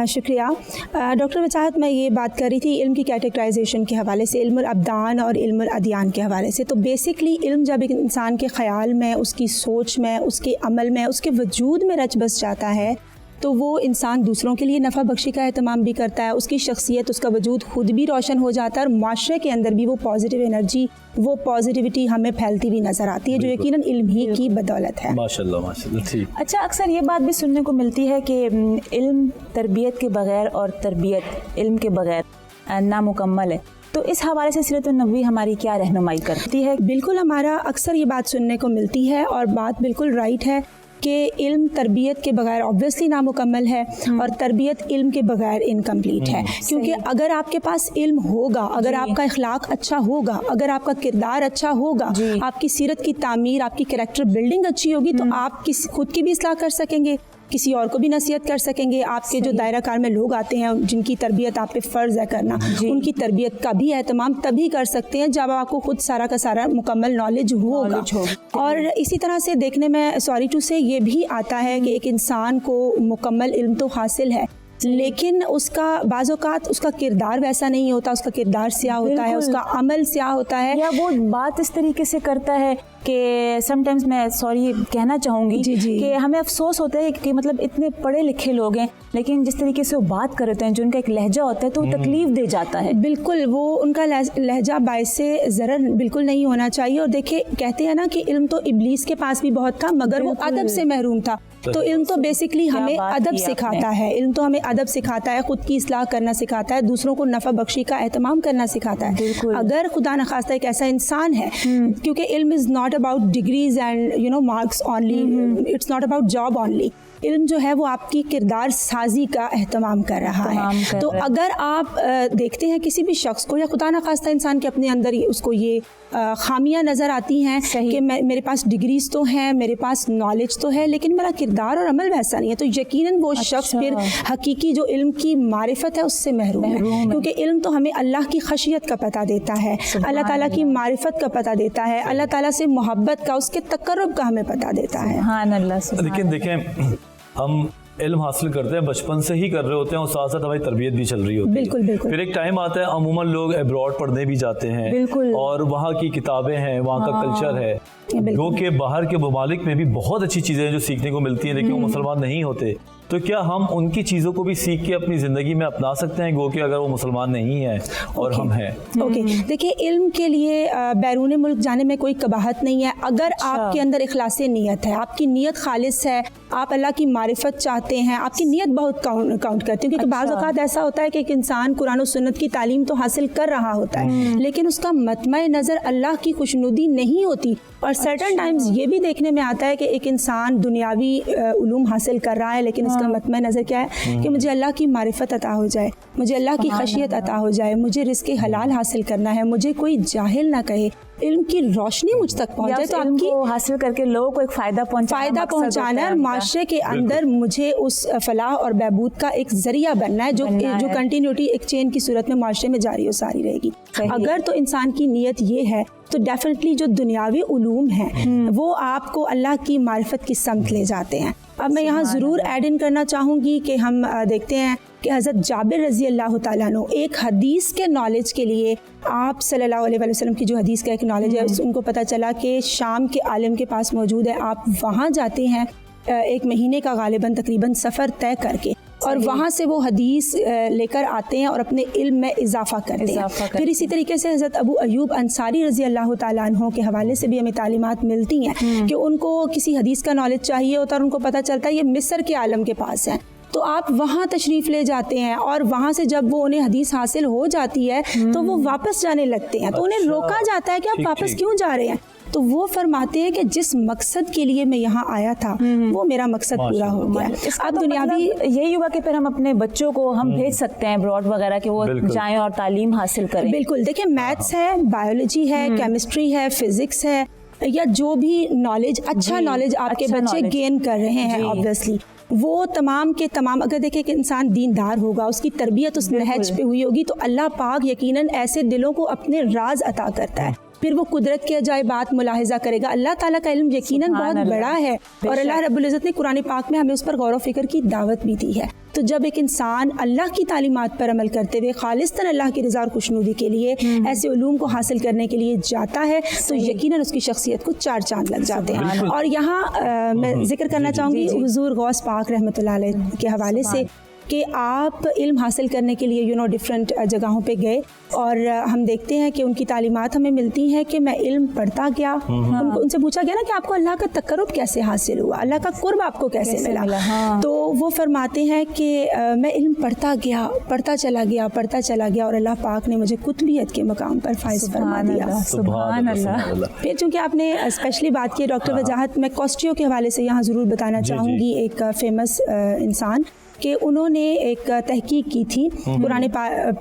شکریہ ڈاکٹر وجاہت. میں یہ بات کر رہی تھی علم کی کیٹیگرائزیشن کے حوالے سے، علم الابدان اور علم الادیان کے حوالے سے. تو بیسکلی علم جب ایک انسان کے خیال میں، اس کی سوچ میں، اس کے عمل میں، اس کے وجود میں رچ بس جاتا ہے تو وہ انسان دوسروں کے لیے نفع بخشی کا اہتمام بھی کرتا ہے، اس کی شخصیت، اس کا وجود خود بھی روشن ہو جاتا ہے، اور معاشرے کے اندر بھی وہ پازیٹیو انرجی، وہ پازیٹیوٹی ہمیں پھیلتی ہوئی نظر آتی ہے، جو یقیناً علم ہی کی بدولت ہے. ماشاءاللہ ماشاءاللہ. ٹھیک. اچھا، اکثر یہ بات بھی سننے کو ملتی ہے کہ علم تربیت کے بغیر اور تربیت علم کے بغیر نامکمل ہے، تو اس حوالے سے سیرت النبوی ہماری کیا رہنمائی کرتی ہے؟ بالکل، ہمارا اکثر یہ بات سننے کو ملتی ہے اور بات بالکل رائٹ ہے کہ علم تربیت کے بغیر آبویسلی نامکمل ہے، اور تربیت علم کے بغیر انکمپلیٹ ہے. کیونکہ اگر آپ کے پاس علم ہوگا، اگر آپ کا اخلاق اچھا ہوگا، اگر آپ کا کردار اچھا ہوگا، آپ کی سیرت کی تعمیر، آپ کی کریکٹر بلڈنگ اچھی ہوگی، تو آپ خود کی بھی اصلاح کر سکیں گے، کسی اور کو بھی نصیحت کر سکیں گے. آپ کے جو دائرہ کار میں لوگ آتے ہیں جن کی تربیت آپ پہ فرض ہے کرنا، ان کی تربیت کا بھی اہتمام تبھی کر سکتے ہیں جب آپ کو خود سارا کا سارا مکمل نالج ہوگا. اور اسی طرح سے دیکھنے میں سوری ٹو سے یہ بھی آتا ہے کہ ایک انسان کو مکمل علم تو حاصل ہے، لیکن اس کا بعض اوقات اس کا کردار ویسا نہیں ہوتا، اس کا کردار سیاہ ہوتا ہے، اس کا عمل سیاہ ہوتا ہے، یا وہ بات اس طریقے سے کرتا ہے کہ سم ٹائمز میں سوری کہنا چاہوں گی کہ ہمیں افسوس ہوتا ہے کہ مطلب اتنے پڑھے لکھے لوگ ہیں لیکن جس طریقے سے وہ بات کرتے ہیں، جو ان کا ایک لہجہ ہوتا ہے تو وہ تکلیف دے جاتا ہے. بالکل، وہ ان کا لہجہ باعث ضرر بالکل نہیں ہونا چاہیے. اور دیکھیں، کہتے ہیں نا کہ علم تو ابلیس کے پاس بھی بہت تھا مگر وہ ادب سے محروم تھا. تو علم تو بیسکلی ہمیں ادب سکھاتا ہے، علم تو ہمیں ادب سکھاتا ہے، خود کی اصلاح کرنا سکھاتا ہے، دوسروں کو نفع بخشی کا اہتمام کرنا سکھاتا ہے. اگر خدا نخواستہ ایک ایسا انسان ہے، کیونکہ علم is not about degrees and marks only, it's not about job only. علم جو ہے وہ آپ کی کردار سازی کا اہتمام کر رہا ہے. تو اگر آپ دیکھتے ہیں کسی بھی شخص کو یا خدا نخواستہ انسان کے اپنے اندر اس کو یہ خامیاں نظر آتی ہیں کہ میرے پاس ڈگریز تو ہیں، میرے پاس نالج تو ہے، لیکن میرا کردار اور عمل ویسا نہیں ہے، تو یقیناً وہ شخص پھر حقیقی جو علم کی معرفت ہے اس سے محروم ہے. کیونکہ علم تو ہمیں اللہ کی خشیت کا پتہ دیتا ہے، اللہ تعالیٰ کی معرفت کا پتہ دیتا ہے، اللہ تعالیٰ سے محبت کا، اس کے تقرب کا ہمیں پتہ دیتا ہے. لیکن دیکھیں، ہم علم حاصل کرتے ہیں بچپن سے ہی کر رہے ہوتے ہیں، اور ساتھ ساتھ ہماری تربیت بھی چل رہی ہوتی ہے. بالکل بالکل. پھر ایک ٹائم آتا ہے عموماً لوگ ابراڈ پڑھنے بھی جاتے ہیں، اور وہاں کی کتابیں ہیں، وہاں کا کلچر ہے، جو کہ باہر کے ممالک میں بھی بہت اچھی چیزیں ہیں جو سیکھنے کو ملتی ہیں، لیکن وہ مسلمان نہیں ہوتے. تو کیا ہم ان کی چیزوں کو بھی سیکھ کے اپنی زندگی میں اپنا سکتے ہیں، گو کہ اگر وہ مسلمان نہیں ہیں اور ہم ہیں؟ دیکھیے، علم کے لیے بیرون ملک جانے میں کوئی قباحت نہیں ہے اگر آپ کے اندر اخلاص نیت ہے، آپ کی نیت خالص ہے، آپ اللہ کی معرفت چاہتے ہیں، آپ کی نیت بہت کاؤنٹ کرتی ہے. کیونکہ بعض اوقات ایسا ہوتا ہے کہ ایک انسان قرآن و سنت کی تعلیم تو حاصل کر رہا ہوتا ہے، لیکن اس کا مطمع نظر اللہ کی خوشنودی نہیں ہوتی. اور سرٹن ٹائمز یہ بھی دیکھنے میں آتا ہے کہ ایک انسان دنیاوی علوم حاصل کر رہا ہے، لیکن اس کا مطمع نظر کیا ہے کہ مجھے اللہ کی معرفت عطا ہو جائے، مجھے اللہ کی خشیت عطا ہو جائے، مجھے رزق حلال حاصل کرنا ہے، مجھے کوئی جاہل نہ کہے، علم کی روشنی مجھ تک پہنچ جائے. تو آپ کی حاصل کر کے لوگوں کو ایک فائدہ پہنچانا ہے، معاشرے کے اندر مجھے اس فلاح اور بہبود کا ایک ذریعہ بننا ہے جو کنٹینیوٹی ایک چین کی صورت میں معاشرے میں جاری و ساری رہے گی. اگر تو انسان کی نیت یہ ہے تو ڈیفینیٹلی جو دنیاوی علوم ہیں وہ آپ کو اللہ کی معرفت کی سمت لے جاتے ہیں. اب میں یہاں ضرور ایڈ ان کرنا چاہوں گی کہ ہم دیکھتے ہیں کہ حضرت جابر رضی اللہ تعالیٰ عنہ ایک حدیث کے نالج کے لیے، آپ صلی اللہ علیہ وسلم کی جو حدیث کا ایک نالج ہے، ان کو پتہ چلا کہ شام کے عالم کے پاس موجود ہے. آپ وہاں جاتے ہیں ایک مہینے کا غالباً تقریباً سفر طے کر کے، اور وہاں سے وہ حدیث لے کر آتے ہیں اور اپنے علم میں اضافہ کرتے ہیں. پھر اسی طریقے سے حضرت ابو ایوب انصاری رضی اللہ تعالیٰ عنہ کے حوالے سے بھی ہمیں تعلیمات ملتی ہیں کہ ان کو کسی حدیث کا نالج چاہیے ہوتا ہے، اور ان کو پتہ چلتا ہے یہ مصر کے عالم کے پاس ہے، تو آپ وہاں تشریف لے جاتے ہیں، اور وہاں سے جب وہ انہیں حدیث حاصل ہو جاتی ہے تو وہ واپس جانے لگتے ہیں. تو انہیں روکا جاتا ہے کہ آپ واپس کیوں جا رہے ہیں؟ تو وہ فرماتے ہیں کہ جس مقصد کے لیے میں یہاں آیا تھا وہ میرا مقصد پورا ہو گیا. اب دنیاوی یہی ہوا کہ پھر ہم اپنے بچوں کو ہم بھیج سکتے ہیں ابراڈ وغیرہ کہ وہ جائیں اور تعلیم حاصل کریں. بالکل. دیکھیں، میتھس ہے، بایولوجی ہے، کیمسٹری ہے، فزکس ہے، یا جو بھی نالج، اچھا نالج آپ کے بچے گین کر رہے ہیں، آبویسلی وہ تمام کے تمام، اگر دیکھیں کہ انسان دیندار ہوگا، اس کی تربیت اس نہج پہ ہوئی ہوگی، تو اللہ پاک یقیناً ایسے دلوں کو اپنے راز عطا کرتا ہے. پھر وہ قدرت کے عجائبات ملاحظہ کرے گا. اللہ تعالیٰ کا علم یقیناً بہت بڑا ہے اور اللہ رب العزت نے قرآن پاک میں ہمیں اس پر غور و فکر کی دعوت بھی دی ہے. تو جب ایک انسان اللہ کی تعلیمات پر عمل کرتے ہوئے خالصتاً اللہ کی رضا اور خوشنودی کے لیے ایسے علوم کو حاصل کرنے کے لیے جاتا ہے تو یقیناً اس کی شخصیت کو 4 چاند لگ جاتے ہیں. اور یہاں میں ذکر کرنا چاہوں گی حضور غوث پاک رحمۃ اللہ علیہ کے حوالے سے کہ آپ علم حاصل کرنے کے لیے ڈفرینٹ جگہوں پہ گئے اور ہم دیکھتے ہیں کہ ان کی تعلیمات ہمیں ملتی ہیں کہ میں علم پڑھتا گیا. ان سے پوچھا گیا نا کہ آپ کو اللہ کا تقرب کیسے حاصل ہوا, اللہ کا قرب آپ کو کیسے ملا, تو وہ فرماتے ہیں کہ میں علم پڑھتا گیا, پڑھتا چلا گیا اور اللہ پاک نے مجھے قطبیت کے مقام پر فائز فرما دیا. سبحان اللہ. پھر چونکہ آپ نے اسپیشلی بات کی ڈاکٹر وجاہت, میں کوسٹیو کے حوالے سے یہاں ضرور بتانا چاہوں گی, ایک فیمس انسان کہ انہوں نے ایک تحقیق کی تھی قرآن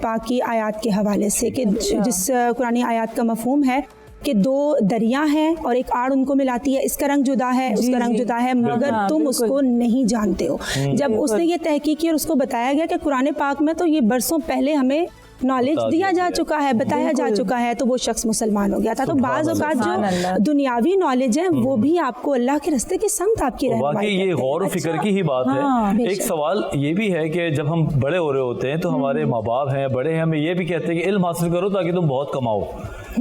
پاک کی آیات کے حوالے سے کہ جس قرآن آیات کا مفہوم ہے کہ 2 دریا ہیں اور ایک آڑ ان کو ملاتی ہے, اس کا رنگ جدا ہے, اس کا رنگ جدا ہے, مگر تم اس کو نہیں جانتے ہو. جب اس نے یہ تحقیق کی اور اس کو بتایا گیا کہ قرآن پاک میں تو یہ برسوں پہلے ہمیں نالج دیا جا چکا ہے, بتایا جا چکا ہے, تو وہ شخص مسلمان ہو گیا تھا. تو بعض اوقات جو دنیاوی نالج ہے وہ بھی آپ کو اللہ کے راستے کی سمت آپ کی رہنمائی واقعی یہ غور و فکر کی ہی بات ہے. ایک سوال یہ بھی ہے کہ جب ہم بڑے ہو رہے ہوتے ہیں تو ہمارے ماں باپ ہیں, بڑے ہیں, ہمیں یہ بھی کہتے ہیں کہ علم حاصل کرو تاکہ تم بہت کماؤ,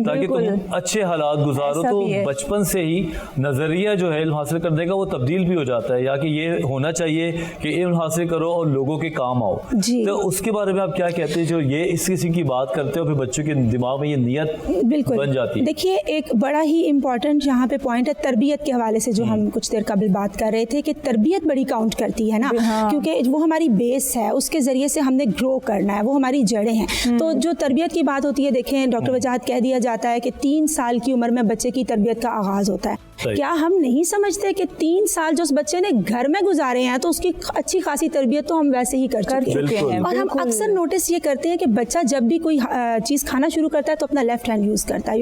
تاکہ تم اچھے حالات گزارو. تو بچپن سے ہی نظریہ جو ہے علم حاصل کرنے کا وہ تبدیل بھی ہو جاتا ہے, یا کہ یہ ہونا چاہیے کہ علم حاصل کرو اور لوگوں کے کام آؤ. تو اس کے بارے میں آپ کیا کہتے ہیں جو یہ اس قسم کی بات کرتے ہو, پھر بچوں کے دماغ میں یہ نیت بن جاتی ہے؟ دیکھیے ایک بڑا ہی امپورٹنٹ یہاں پہ پوائنٹ ہے تربیت کے حوالے سے, جو ہم کچھ دیر قبل بات کر رہے تھے کہ تربیت بڑی کاؤنٹ کرتی ہے نا, کیونکہ وہ ہماری بیس ہے, اس کے ذریعے سے ہم نے گرو کرنا ہے, وہ ہماری جڑیں ہیں. تو جو تربیت کی بات ہوتی ہے, دیکھیں ڈاکٹر وجاہت کہہ دیا جاتا ہے کہ 3 سال کی عمر میں بچے کی تربیت کا آغاز ہوتا ہے. کیا ہم نہیں سمجھتے کہ 3 سال جو اس بچے نے گھر میں گزارے ہیں تو اس کی اچھی خاصی تربیت تو ہم ویسے ہی کر چکے ہیں. اور ہم اکثر نوٹس یہ کرتے ہیں کہ بچہ جب بھی کوئی چیز کھانا شروع کرتا ہے تو اپنا لیفٹ ہینڈ یوز کرتا ہے,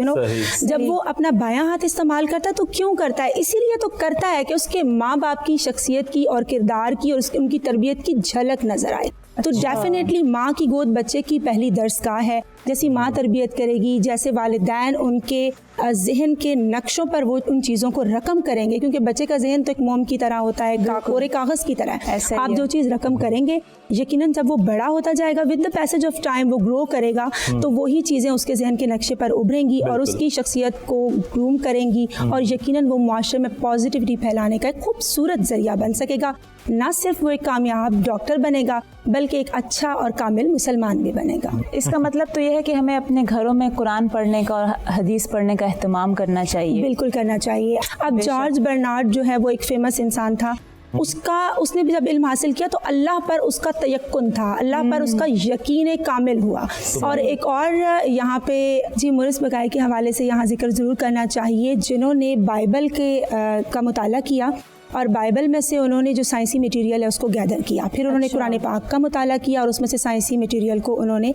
جب وہ اپنا بایاں ہاتھ استعمال کرتا ہے تو کیوں کرتا ہے؟ اسی لیے تو کرتا ہے کہ اس کے ماں باپ کی شخصیت کی اور کردار کی اور ان کی تربیت کی جھلک نظر آئے. تو ڈیفینیٹلی ماں کی گود بچے کی پہلی درسگاہ ہے. جیسی ماں تربیت کرے گی, جیسے والدین ان کے ذہن کے نقشوں پر وہ ان چیزوں کو رقم کریں گے, کیونکہ بچے کا ذہن تو ایک موم کی طرح ہوتا ہے, کورے کاغذ کی طرح. آپ جو چیز رقم کریں گے یقیناً جب وہ بڑا ہوتا جائے گا with the passage of time وہ گرو کرے گا تو وہی چیزیں اس کے ذہن کے نقشے پر ابھریں گی اور اس کی شخصیت کو گروم کریں گی, اور یقیناً وہ معاشرے میں پازیٹیوٹی پھیلانے کا ایک خوبصورت ذریعہ بن سکے گا. نہ صرف وہ ایک کامیاب ڈاکٹر بنے گا بلکہ ایک اچھا اور کامل مسلمان بھی بنے گا. اس کا مطلب تو یہ ہے کہ ہمیں اپنے گھروں میں قرآن پڑھنے کا اور حدیث پڑھنے کا اہتمام کرنا چاہیے. بالکل کرنا چاہیے. اب جارج برنارڈ جو ہے وہ ایک فیمس انسان تھا, اس نے بھی جب علم حاصل کیا تو اللہ پر اس کا تیقن تھا, اللہ پر اس کا یقین کامل ہوا. اور ایک اور یہاں پہ مورس بگائی کے حوالے سے یہاں ذکر ضرور کرنا چاہیے, جنہوں نے بائبل کا مطالعہ کیا اور بائبل میں سے انہوں نے جو سائنسی میٹیریل ہے اس کو گیدر کیا, پھر انہوں نے قرآن پاک کا مطالعہ کیا اور اس میں سے سائنسی میٹیریل کو انہوں نے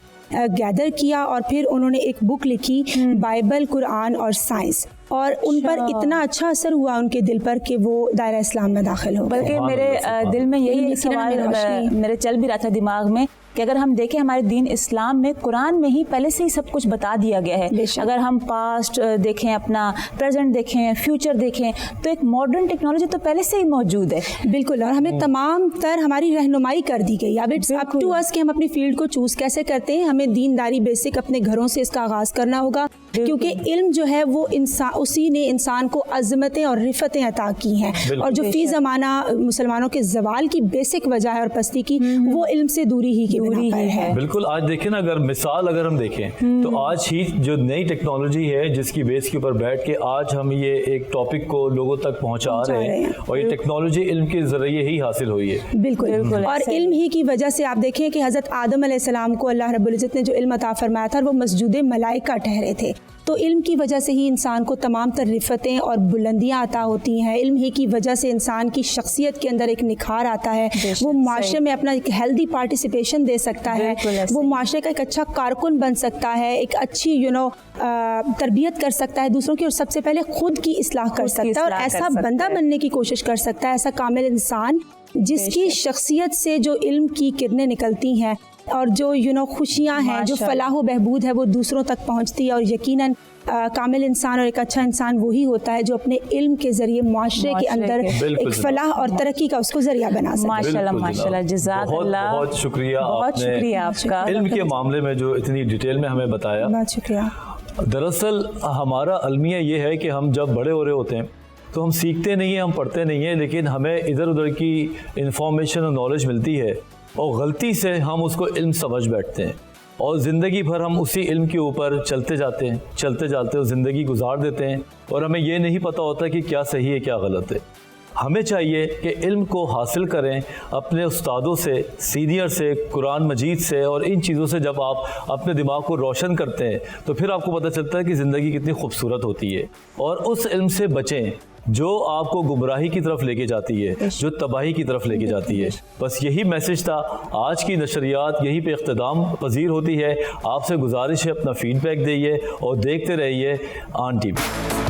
گیدر کیا, اور پھر انہوں نے ایک بک لکھی بائبل, قرآن اور سائنس, اور ان پر اتنا اچھا اثر ہوا ان کے دل پر کہ وہ دائرہ اسلام میں داخل ہو. بلکہ میرے دل میں یہی سوال میرے چل بھی رہا تھا دماغ میں کہ اگر ہم دیکھیں ہمارے دین اسلام میں قرآن میں ہی پہلے سے ہی سب کچھ بتا دیا گیا ہے. اگر ہم پاسٹ دیکھیں, اپنا پریزنٹ دیکھیں, فیوچر دیکھیں, تو ایک ماڈرن ٹیکنالوجی تو پہلے سے ہی موجود ہے. بالکل, اور ہمیں تمام تر ہماری رہنمائی کر دی گئی. اب اٹس اپ ٹو اس کہ ہم اپنی فیلڈ کو چوز کیسے کرتے ہیں. ہمیں دینداری بیسک اپنے گھروں سے اس کا آغاز کرنا ہوگا, کیونکہ علم جو ہے وہ اسی نے انسان کو عظمتیں اور رفتیں عطا کی ہیں, اور جو فی زمانہ مسلمانوں کے زوال کی بیسک وجہ ہے اور پستی کی, وہ علم سے دوری ہی کی بنا پر ہے. بالکل. آج دیکھیں نا, اگر ہم دیکھیں تو آج ہی جو نئی ٹیکنالوجی ہے جس کی بیس کے اوپر بیٹھ کے آج ہم یہ ایک ٹاپک کو لوگوں تک پہنچا رہے ہیں, اور یہ ٹیکنالوجی علم کے ذریعے ہی حاصل ہوئی ہے. بالکل, اور علم ہی کی وجہ سے آپ دیکھیں کہ حضرت آدم علیہ السلام کو اللہ رب العزت نے جو علم عطا فرمایا تھا وہ مسجود ملائکہ ٹھہرے تھے. تو علم کی وجہ سے ہی انسان کو تمام تر رفتیں اور بلندیاں عطا ہوتی ہیں. علم ہی کی وجہ سے انسان کی شخصیت کے اندر ایک نکھار آتا ہے, وہ معاشرے میں اپنا ایک ہیلدی پارٹیسپیشن دے سکتا ہے, وہ معاشرے کا ایک اچھا کارکن بن سکتا ہے, ایک اچھی تربیت کر سکتا ہے دوسروں کی, اور سب سے پہلے خود کی اصلاح کر سکتا ہے, اور ایسا بندہ بننے کی کوشش کر سکتا ہے, ایسا کامل انسان جس کی شخصیت سے جو علم کی کرنیں نکلتی ہیں اور جو خوشیاں ہیں، جو فلاح و بہبود ہے وہ دوسروں تک پہنچتی ہے. اور یقیناً کامل انسان اور ایک اچھا انسان وہی ہوتا ہے جو اپنے علم کے ذریعے معاشرے کے اندر ایک فلاح اور ترقی کا اس کو ذریعہ بنا سکے. ماشاءاللہ ماشاءاللہ، جزاک اللہ. بہت شکریہ، بہت شکریہ آپ کا علم کے معاملے میں جو اتنی ڈیٹیل میں ہمیں بتایا. بہت شکریہ. دراصل ہمارا المیہ یہ ہے کہ ہم جب بڑے ہو رہے ہوتے ہیں تو ہم سیکھتے نہیں ہیں، ہم پڑھتے نہیں ہیں، لیکن ہمیں ادھر ادھر کی انفارمیشن اور نالج ملتی ہے اور غلطی سے ہم اس کو علم سمجھ بیٹھتے ہیں اور زندگی بھر ہم اسی علم کے اوپر چلتے جاتے اور زندگی گزار دیتے ہیں اور ہمیں یہ نہیں پتہ ہوتا کہ کیا صحیح ہے کیا غلط ہے. ہمیں چاہیے کہ علم کو حاصل کریں اپنے استادوں سے، سینئر سے، قرآن مجید سے، اور ان چیزوں سے جب آپ اپنے دماغ کو روشن کرتے ہیں تو پھر آپ کو پتہ چلتا ہے کہ زندگی کتنی خوبصورت ہوتی ہے. اور اس علم سے بچیں جو آپ کو گمراہی کی طرف لے کے جاتی ہے، جو تباہی کی طرف لے کے جاتی ہے. بس یہی میسج تھا. آج کی نشریات یہی پہ اختتام پذیر ہوتی ہے. آپ سے گزارش ہے اپنا فیڈ بیک دئیے اور دیکھتے رہیے آن ٹی وی.